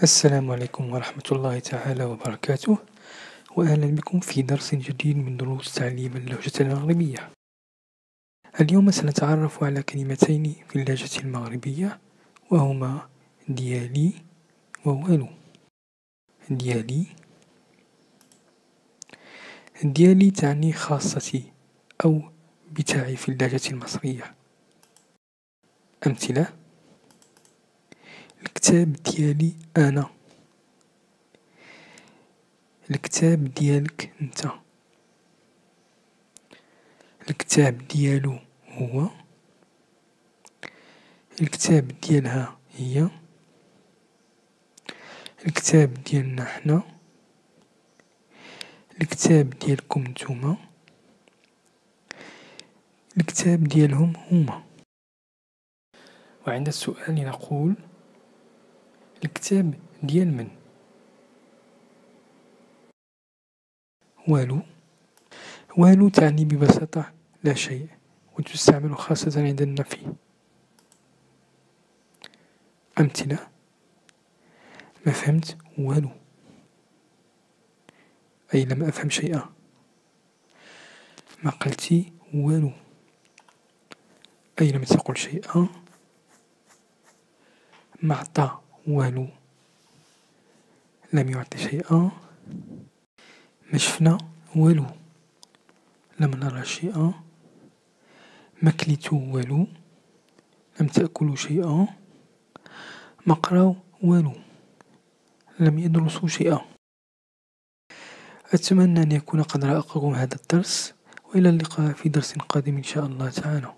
السلام عليكم ورحمة الله تعالى وبركاته، وأهلا بكم في درس جديد من دروس تعليم اللهجة المغربية. اليوم سنتعرف على كلمتين في اللهجة المغربية، وهما ديالي ووالو. ديالي ديالي تعني خاصتي أو بتاعي في اللهجة المصرية. أمثلة: الكتاب ديالي أنا، الكتاب ديالك انت، الكتاب ديالو هو، الكتاب ديالها هي، الكتاب ديالنا حنا، الكتاب ديالكم نتوما، الكتاب ديالهم هما. وعند السؤال نقول: الكتاب ديال من؟ والو. والو تعني ببساطة لا شيء، وتستعمل خاصة عند النفي. أمثلة: ما فهمت والو، أي لم أفهم شيئا. ما قلتي والو، أي لم تقل شيئا. ما عطى والو، لم يعطي شيئا. ما شفنا والو، لم نرى شيئا. ما كليتو والو، لم تأكلوا شيئا. ما قراو والو، لم يدرسوا شيئا. أتمنى أن يكون قد رافقكم هذا الدرس، وإلى اللقاء في درس قادم إن شاء الله تعالى.